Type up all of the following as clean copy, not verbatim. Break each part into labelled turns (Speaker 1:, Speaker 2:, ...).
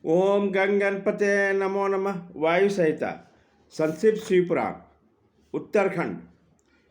Speaker 1: ओम गंग गणपते नमो नमः। वायु संहिता संक्षिप्त शिवपुराण उत्तराखंड।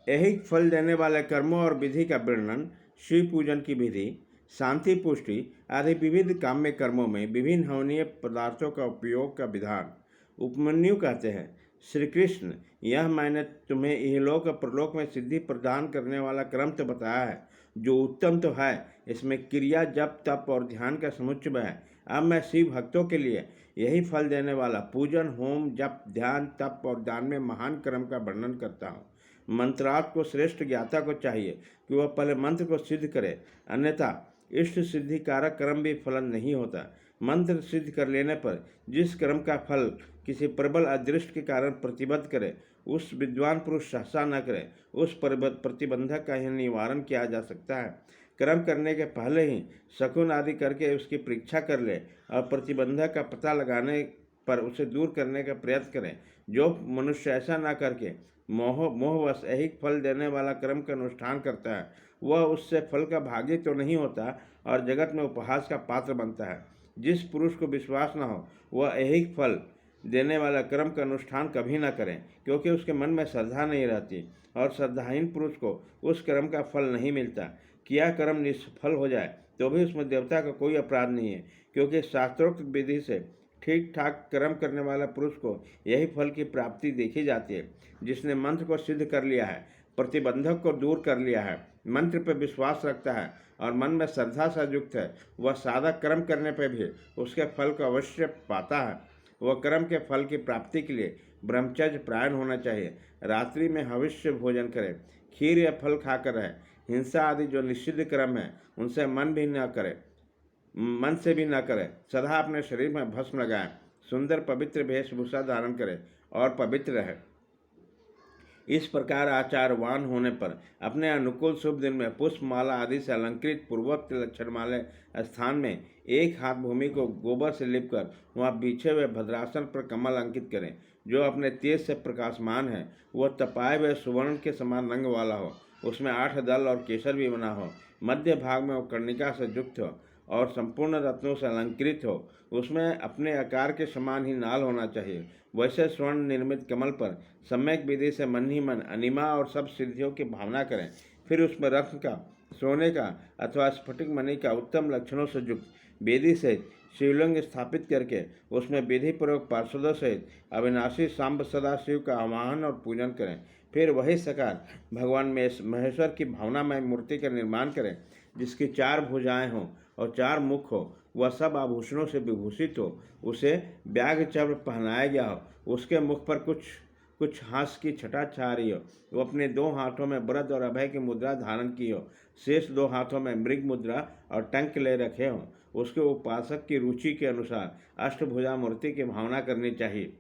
Speaker 1: ऐहिक फल देने वाले कर्मों और विधि का वर्णन, शिव पूजन की विधि, शांति पुष्टि आदि विविध काम्य कर्मों में विभिन्न हवनीय पदार्थों का उपयोग का विधान। उपमन्यु कहते हैं, श्री कृष्ण, यह मैंने तुम्हें इहलोक और प्रलोक में सिद्धि प्रदान करने वाला क्रम तो बताया है, जो उत्तम तो है। इसमें क्रिया, जप, तप और ध्यान का समुच्चय है। अब मैं शिव भक्तों के लिए यही फल देने वाला पूजन, होम, जप, ध्यान, तप और दान में महान क्रम का वर्णन करता हूँ। मंत्रार्थ को श्रेष्ठ ज्ञाता को चाहिए कि वह पहले मंत्र को सिद्ध करे, अन्यथा इष्ट सिद्धि कारक कर्म भी फलन नहीं होता। मंत्र सिद्ध कर लेने पर जिस कर्म का फल किसी प्रबल अदृष्ट के कारण प्रतिबद्ध करे, उस विद्वान पुरुष सहसा न करे। उस प्रतिबंधक का यह निवारण किया जा सकता है। कर्म करने के पहले ही शकुन आदि करके उसकी परीक्षा कर ले और प्रतिबंधक का पता लगाने पर उसे दूर करने का प्रयत्न करें। जो मनुष्य ऐसा ना करके मोहवश ऐहिक फल देने वाला कर्म का अनुष्ठान करता है, वह उससे फल का भागी तो नहीं होता और जगत में उपहास का पात्र बनता है। जिस पुरुष को विश्वास न हो, वह ऐहिक फल देने वाला कर्म का अनुष्ठान कभी न करें, क्योंकि उसके मन में श्रद्धा नहीं रहती और श्रद्धाहीन पुरुष को उस कर्म का फल नहीं मिलता। किया कर्म निष्फल हो जाए तो भी उसमें देवता का कोई अपराध नहीं है, क्योंकि शास्त्रोक्त विधि से ठीक ठाक कर्म करने वाला पुरुष को यही फल की प्राप्ति देखी जाती है। जिसने मंत्र को सिद्ध कर लिया है, प्रतिबंधक को दूर कर लिया है, मंत्र पर विश्वास रखता है और मन में श्रद्धा से युक्त है, वह साधक कर्म करने पर भी उसके फल को अवश्य पाता है। वह कर्म के फल की प्राप्ति के लिए ब्रह्मचर्य परायण होना चाहिए। रात्रि में हविष्य भोजन करें, खीर या फल खाकर रहे। हिंसा आदि जो निषिद्ध कर्म है, उनसे मन से भी न करे। सदा अपने शरीर में भस्म लगाएं, सुंदर पवित्र वेशभूषा धारण करें और पवित्र रहे। इस प्रकार आचारवान होने पर अपने अनुकूल शुभ दिन में पुष्प माला आदि से अलंकृत पूर्वोक्त लक्षण वाले स्थान में एक हाथ भूमि को गोबर से लिपकर वहाँ बिछे हुए भद्रासन पर कमल अंकित करें। जो अपने तेज से प्रकाशमान है, वह तपाए हुए सुवर्ण के समान रंग वाला हो, उसमें 8 दल और केसर भी बना हो, मध्य भाग में वो कर्णिका से युक्त हो और संपूर्ण रत्नों से अलंकृत हो। उसमें अपने आकार के समान ही नाल होना चाहिए। वैसे स्वर्ण निर्मित कमल पर सम्यक विधि से मन ही मन अनिमा और सब सिद्धियों की भावना करें। फिर उसमें रत्न का, सोने का अथवा स्फटिक मणि का उत्तम लक्षणों से युक्त वेदी सहित शिवलिंग स्थापित करके उसमें विधि पूर्वक पार्षदों सहित अविनाशी सांब सदाशिव का आवाहन और पूजन करें। फिर वही सकार भगवान महेश्वर की भावनामय मूर्ति का निर्माण करें, जिसकी 4 भुजाएं हों और 4 मुख हो, वह सब आभूषणों से विभूषित हो, उसे व्याघ्र चर्म पहनाया गया हो, उसके मुख पर कुछ हास्य की छटा छा रही हो, वो अपने 2 हाथों में वरद और अभय की मुद्रा धारण की हो, शेष 2 हाथों में मृग मुद्रा और टंक ले रखे हों। उसके उपासक की रुचि के अनुसार अष्टभुजा मूर्ति की भावना करनी चाहिए।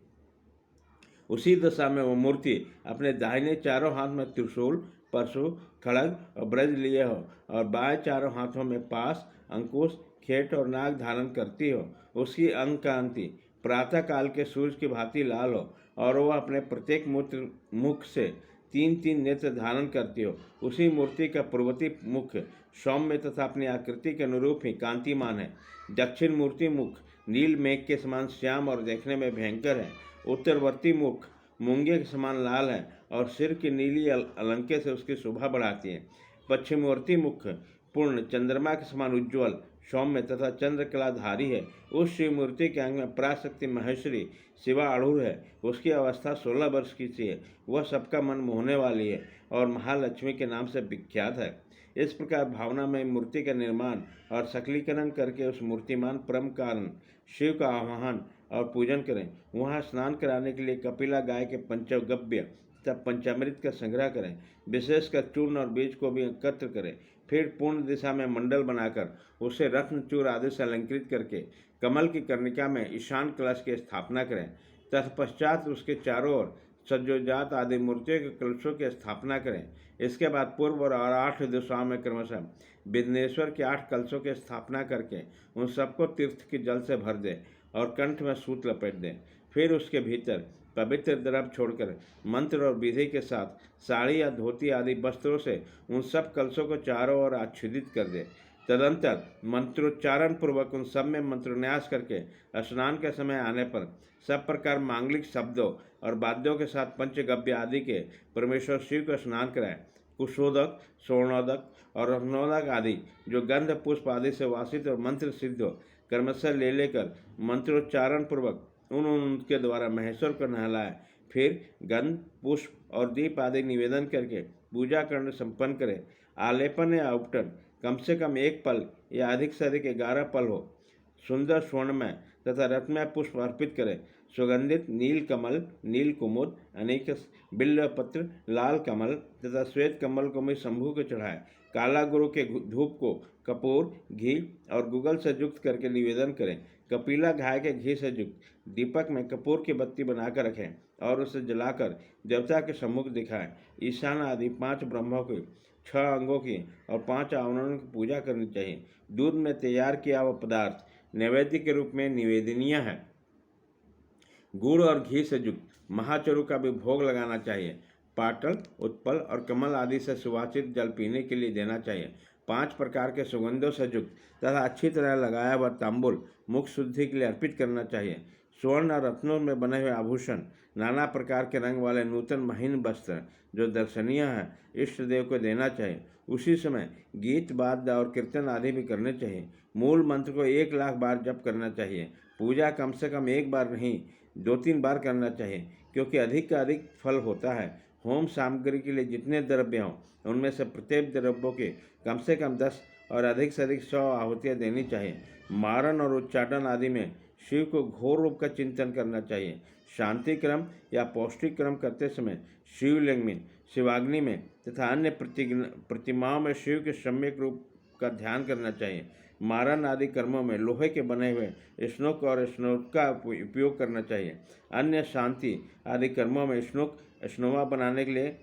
Speaker 1: उसी दशा में वो मूर्ति अपने दाहिने चारों हाथ में त्रिशूल, परशु, खड़ग और ब्रज लिए हो और बाएं चारों हाथों में पास, अंकुश, खेट और नाग धारण करती हो। उसकी अंग कांति प्रातः काल के सूर्य की भांति लाल हो और वह अपने प्रत्येक मुख से 3-3 नेत्र धारण करती हो। उसी मूर्ति का पूर्वती मुख सौम्य तथा अपनी आकृति के अनुरूप ही कांतिमान है। दक्षिण मूर्ति मुख नील मेघ के समान श्याम और देखने में भयंकर है। उत्तरवर्ती मुख मूंगे के समान लाल है और सिर की नीली अलंके से उसकी शोभा बढ़ाती है। पश्चिमवर्ती मुख पूर्ण चंद्रमा के समान उज्ज्वल, सौम्य तथा चंद्रकलाधारी है। उस शिव मूर्ति के अंग में पराशक्ति महेश्वरी शिवा अड़ूर है। उसकी अवस्था 16 वर्ष की सी है। वह सबका मन मोहने वाली है और महालक्ष्मी के नाम से विख्यात है। इस प्रकार भावना में मूर्ति का निर्माण और सकलीकरण करके उस मूर्तिमान परम कारण शिव का आह्वान और पूजन करें। वहाँ स्नान कराने के लिए कपिला गाय के पंचगव्य तथा पंचामृत का संग्रह करें। विशेषकर चूर्ण और बीज को भी एकत्र करें। फिर पूर्ण दिशा में मंडल बनाकर उसे रत्नचूर आदि से अलंकृत करके कमल की कर्णिका में ईशान कलश की स्थापना करें। तत्पश्चात उसके चारों ओर सज्जोजात आदि मूर्तियों के कलशों की स्थापना करें। इसके बाद पूर्व और 8 दिशाओं में क्रमशः विघ्नेश्वर के 8 कलशों की स्थापना करके उन सबको तीर्थ के जल से भर दें और कंठ में सूत लपेट दें। फिर उसके भीतर पवित्र द्रव छोड़कर मंत्र और विधि के साथ साड़ी या धोती आदि वस्त्रों से उन सब कलशों को चारों ओर आच्छादित कर दें। तदंतर मंत्रोच्चारण पूर्वक उन सब में मंत्रोन्यास करके स्नान के समय आने पर सब प्रकार मांगलिक शब्दों और वाद्यों के साथ पंचगव्य आदि के परमेश्वर शिव को स्नान कराए। कुशोदक, स्वर्णोदक और रत्नोदक आदि जो गंध पुष्प आदि से वासित और मंत्र सिद्ध हो, क्रमशः ले लेकर मंत्रोच्चारण पूर्वक उनके द्वारा महेश्वर को नहलाए। फिर गंध, पुष्प और दीप आदि निवेदन करके पूजा करने संपन्न करे। आलेपन या उपटन कम से कम 1 पल या अधिक से अधिक 11 पल हो। सुंदर स्वर्णमय तथा रत्नमय पुष्प अर्पित करे। सुगंधित नील कमल, नील कुमुद, अनेक बिल्व पत्र, लाल कमल तथा श्वेत कमल को भी शंभु को चढ़ाए। काला गुरु के धूप को कपूर, घी और गुगल से युक्त करके निवेदन करें। कपिला गाय के घी से युक्त दीपक में कपूर की बत्ती बनाकर रखें और उसे जलाकर देवता के सम्मुख दिखाएं। ईशान आदि 5 ब्रह्मों की, 6 अंगों की और 5 आवरणों की पूजा करनी चाहिए। दूध में तैयार किया हुआ पदार्थ नैवेद्य के रूप में निवेदनीय है। गुड़ और घी से युक्त महाचरु का भी भोग लगाना चाहिए। पाटल, उत्पल और कमल आदि से सुवासित जल पीने के लिए देना चाहिए। 5 प्रकार के सुगंधों से युक्त तथा अच्छी तरह लगाया हुआ तांबुल मुख शुद्धि के लिए अर्पित करना चाहिए। स्वर्ण और रत्नों में बने हुए आभूषण, नाना प्रकार के रंग वाले नूतन महीन वस्त्र जो दर्शनीय है, इष्ट देव को देना चाहिए। उसी समय गीत, वाद्य और कीर्तन आदि भी करने चाहिए। मूल मंत्र को 1 लाख बार जप करना चाहिए। पूजा कम से कम 1 बार नहीं 2-3 बार करना चाहिए, क्योंकि अधिक का अधिक फल होता है। होम सामग्री के लिए जितने द्रव्य हों उनमें से प्रत्येक द्रव्यों के कम से कम 10 और अधिक से अधिक 100 आहुतियाँ देनी चाहिए। मारण और उच्चाटन आदि में शिव को घोर रूप का चिंतन करना चाहिए। शांति क्रम या पौष्टिक क्रम करते समय शिवलिंग में, शिवाग्नि में तथा अन्य प्रतिमाओं में शिव के सम्यक रूप का ध्यान करना चाहिए। मारण आदि कर्मों में लोहे के बने हुए स्नोक और स्नोक का उपयोग करना चाहिए। अन्य शांति आदि कर्मों में स्नोवा बनाने के लिए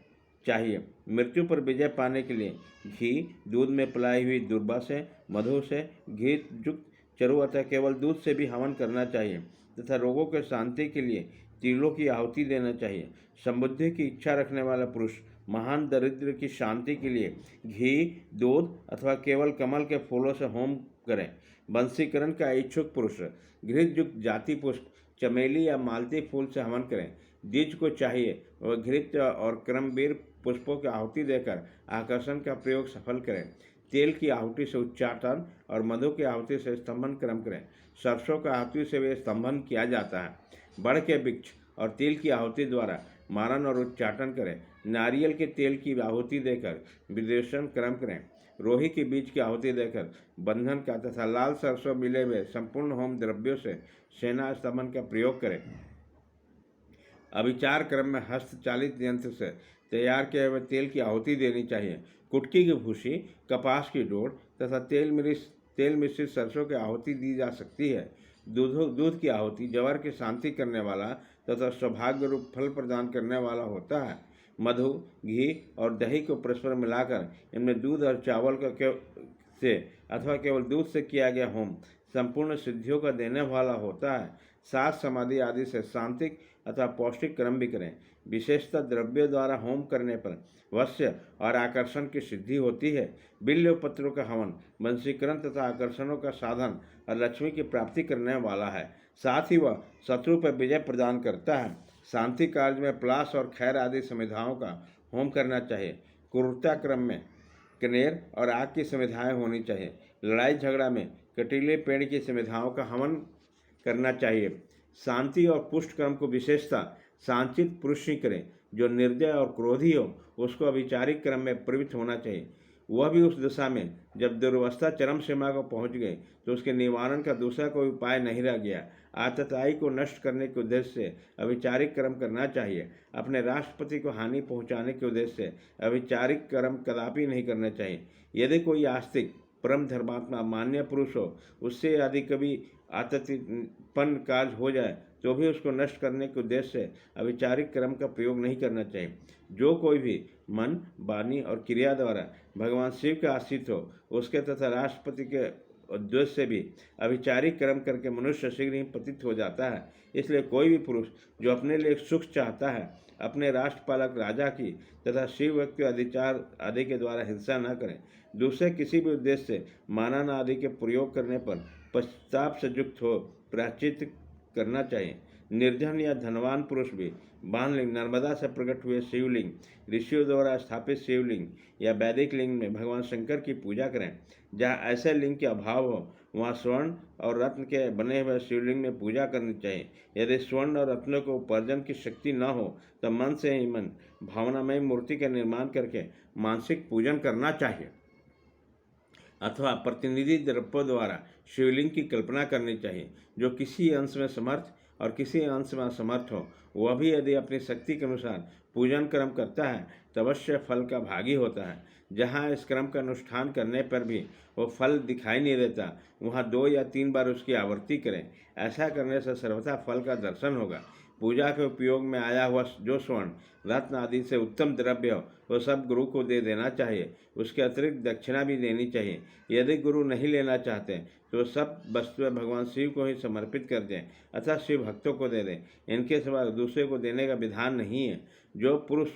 Speaker 1: चाहिए। मृत्यु पर विजय पाने के लिए घी, दूध में पलाई हुई दुर्वा से, मधु से, घी युक्त चरु अथवा केवल दूध से भी हवन करना चाहिए तथा रोगों के शांति के लिए तिलों की आहुति देना चाहिए। समृद्धि की इच्छा रखने वाला पुरुष महान दरिद्र की शांति के लिए घी, दूध अथवा केवल कमल के फूलों से होम करें। वंशीकरण का इच्छुक पुरुष घृत युक्त जाति पुष्प, चमेली या मालती फूल से हवन करें। द्विज को चाहिए वह घृत और क्रमवीर पुष्पों की आहुति देकर आकर्षण का प्रयोग सफल करें। तेल की आहुति से उच्चाटन और मधु की आहुति से स्तंभन क्रम करें। सरसों का आहुति से वे स्तंभन किया जाता है। बड़ के वृक्ष और तिल की आहुति द्वारा मारण और उच्चाटन करें। नारियल के तेल की आहुति देकर विदेशन क्रम करें। रोही के बीज की आहुति देकर बंधन का तथा लाल सरसों मिले हुए संपूर्ण होम द्रव्यों से सेना स्तंभन का प्रयोग करें। अभिचार क्रम में हस्त चालित यंत्र से तैयार किए हुए तेल की आहुति देनी चाहिए। कुटकी की भूसी, कपास की डोर तथा तेल मिश्रित सरसों की आहुति दी जा सकती है। दूध की आहुति जवर की शांति करने वाला तथा सौभाग्य रूप फल प्रदान करने वाला होता है। मधु, घी और दही को परस्पर मिलाकर इनमें दूध और चावल से अथवा केवल दूध से किया गया होम संपूर्ण सिद्धियों का देने वाला होता है। सात समाधि आदि से शांतिक अथवा पौष्टिक कर्म भी करें। विशेषतः द्रव्य द्वारा होम करने पर वश्य और आकर्षण की सिद्धि होती है। बिल्व पत्रों का हवन वंशीकरण तथा आकर्षणों का साधन और लक्ष्मी की प्राप्ति करने वाला है। साथ ही वह शत्रु पर विजय प्रदान करता है। शांति कार्य में प्लास और खैर आदि समिधाओं का होम करना चाहिए। क्रूरता क्रम में कनेर और आग की समिधाएँ होनी चाहिए। लड़ाई झगड़ा में कटीले पेड़ की समिधाओं का हवन करना चाहिए। शांति और पुष्ट कर्म को विशेषता सांचित पुरुष ही करें। जो निर्दय और क्रोधी हो उसको अभिचारिक क्रम में प्रवृत्त होना चाहिए। वह भी उस दशा में जब दुर्वस्था चरम सीमा को पहुंच गई तो उसके निवारण का दूसरा कोई उपाय नहीं रह गया। आतताई को नष्ट करने के उद्देश्य से अभिचारिक कर्म करना चाहिए। अपने राष्ट्रपति को हानि पहुंचाने के उद्देश्य से अभिचारिक कर्म कदापि नहीं करना चाहिए। यदि कोई आस्तिक परम धर्मात्मा मान्य पुरुष हो उससे यदि कभी आततिपन कार्य हो जाए तो भी उसको नष्ट करने के उद्देश्य से अभिचारिक कर्म का प्रयोग नहीं करना चाहिए। जो कोई भी मन, वाणी और क्रिया द्वारा भगवान शिव के आश्रित हो उसके तथा राष्ट्रपति के उद्देश्य से भी अभिचारिक कर्म करके मनुष्य शीघ्र ही पतित हो जाता है। इसलिए कोई भी पुरुष जो अपने लिए सुख चाहता है, अपने राष्ट्रपालक राजा की तथा शिव व्यक्ति अधिचार आदि के द्वारा हिंसा न करें। दूसरे किसी भी उद्देश्य से मानन आदि के प्रयोग करने पर पश्चाताप से युक्त हो प्रायश्चित करना चाहिए। निर्धन या धनवान पुरुष भी बाणलिंग, नर्मदा से प्रकट हुए शिवलिंग, ऋषियों द्वारा स्थापित शिवलिंग या वैदिक लिंग में भगवान शंकर की पूजा करें। जहाँ ऐसे लिंग के अभाव हो वहाँ स्वर्ण और रत्न के बने हुए शिवलिंग में पूजा करनी चाहिए। यदि स्वर्ण और रत्नों को उपार्जन की शक्ति न हो तो मन से ही मन भावनामय मूर्ति का निर्माण करके मानसिक पूजन करना चाहिए, अथवा प्रतिनिधि द्रव्यों द्वारा शिवलिंग की कल्पना करनी चाहिए। जो किसी अंश में समर्थ और किसी अंश में असमर्थ हो, वह भी यदि अपनी शक्ति के अनुसार पूजन कर्म करता है तो अवश्य फल का भागी होता है। जहाँ इस क्रम का अनुष्ठान करने पर भी वो फल दिखाई नहीं देता, वहाँ 2 या 3 बार उसकी आवृत्ति करें। ऐसा करने से सर्वथा फल का दर्शन होगा। पूजा के उपयोग में आया हुआ जो स्वर्ण, रत्न आदि से उत्तम द्रव्य हो वह सब गुरु को दे देना चाहिए। उसके अतिरिक्त दक्षिणा भी देनी चाहिए। यदि गुरु नहीं लेना चाहते तो सब वस्तुएं भगवान शिव को ही समर्पित कर दें अथवा शिव भक्तों को दे दें। इनके सिवा दूसरे को देने का विधान नहीं है। जो पुरुष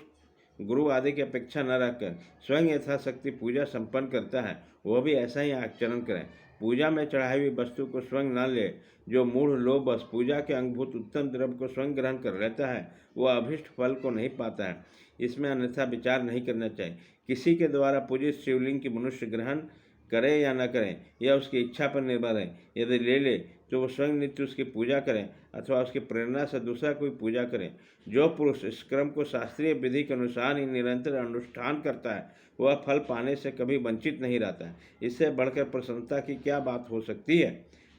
Speaker 1: गुरु आदि की अपेक्षा न रखकर स्वयं यथाशक्ति पूजा संपन्न करता है, वह भी ऐसा ही आचरण करें। पूजा में चढ़ाई हुई वस्तु को स्वयं न ले। जो मूढ़ लोभ बस पूजा के अंगभूत उत्तम द्रव्य को स्वयं ग्रहण कर लेता है, वह अभिष्ट फल को नहीं पाता है। इसमें अन्यथा विचार नहीं करना चाहिए। किसी के द्वारा पूजित शिवलिंग की मनुष्य ग्रहण करे या न करें, यह उसकी इच्छा पर निर्भर है। यदि ले ले तो वह स्वयं नित्य उसकी पूजा करें अथवा उसकी प्रेरणा से दूसरा कोई पूजा करें। जो पुरुष इस क्रम को शास्त्रीय विधि के अनुसार ही निरंतर अनुष्ठान करता है, वह फल पाने से कभी वंचित नहीं रहता है। इससे बढ़कर प्रसन्नता की क्या बात हो सकती है।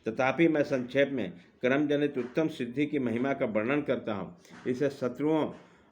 Speaker 1: तथापि मैं संक्षेप में कर्म जनित उत्तम सिद्धि की महिमा का वर्णन करता हूँ। इसे शत्रुओं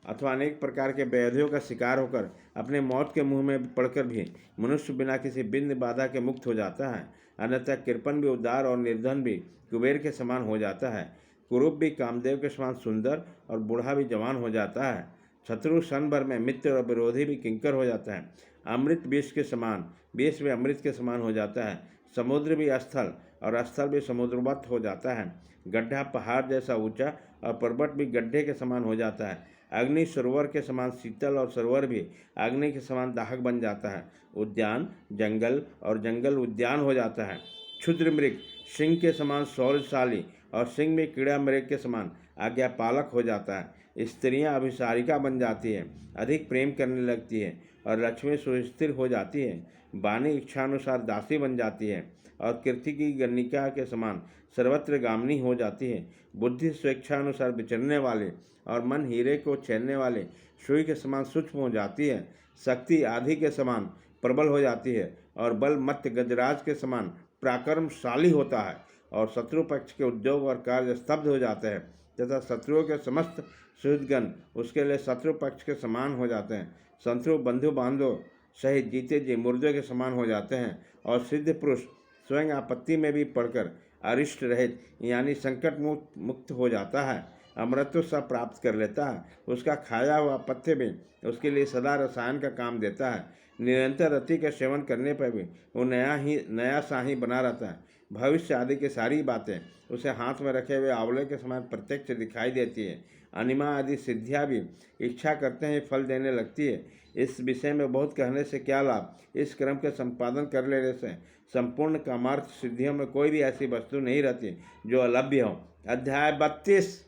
Speaker 1: अथवा अनेक प्रकार के व्याधियों का शिकार होकर अपने मौत के मुंह में पड़कर भी मनुष्य बिना किसी बिंद बाधा के मुक्त हो जाता है। अन्यथा कृपण भी उदार और निर्धन भी कुबेर के समान हो जाता है। कुरूप भी कामदेव के समान सुंदर और बूढ़ा भी जवान हो जाता है। शत्रु क्षण भर में मित्र और विरोधी भी किंकर हो जाता है। अमृत विष के समान, विष भी अमृत के समान हो जाता है। समुद्र भी स्थल और स्थल भी समुद्रवत हो जाता है। गड्ढा पहाड़ जैसा ऊंचा और पर्वत भी गड्ढे के समान हो जाता है। अग्नि सरोवर के समान शीतल और सरोवर भी अग्नि के समान दाहक बन जाता है। उद्यान जंगल और जंगल उद्यान हो जाता है। क्षुद्र मृग सिंह के समान शौर्यशाली और सिंह में कीड़ा मृग के समान आज्ञापालक हो जाता है। स्त्रियां अभिसारिका बन जाती है, अधिक प्रेम करने लगती है और लक्ष्मी सुस्थिर हो जाती है। वाणी इच्छानुसार दासी बन जाती है और कीर्ति की गणिका के समान सर्वत्र गामिनी हो जाती है। बुद्धि स्वेच्छानुसार विचरने वाले और मन हीरे को छेड़ने वाले सुई के समान सूक्ष्म हो जाती है। शक्ति आदि के समान प्रबल हो जाती है और बल मत्स्य गजराज के समान पराक्रमशाली होता है। और शत्रु पक्ष के उद्योग और कार्य स्तब्ध हो जाते हैं तथा शत्रुओं के समस्त सुहृदगण उसके लिए शत्रु पक्ष के समान हो जाते हैं। शत्रु बंधु बांधव सहित जीते जी मुर्दों के समान हो जाते हैं। और सिद्ध पुरुष स्वयं आपत्ति में भी पड़कर अरिष्ट रहित यानी संकट मुक्त हो जाता है। अमृतत्व सब प्राप्त कर लेता है। उसका खाया हुआ पथ्य भी उसके लिए सदा रसायन का काम देता है। निरंतर रति का सेवन करने पर भी वो नया सा ही बना रहता है। भविष्य आदि की सारी बातें उसे हाथ में रखे हुए आंवले के समान प्रत्यक्ष दिखाई देती है। अनिमा आदि सिद्धियाँ भी इच्छा करते हैं फल देने लगती है। इस विषय में बहुत कहने से क्या लाभ। इस क्रम के संपादन कर लेने से संपूर्ण कामार्थ सिद्धियों में कोई भी ऐसी वस्तु नहीं रहती जो अलभ्य हो। अध्याय 32।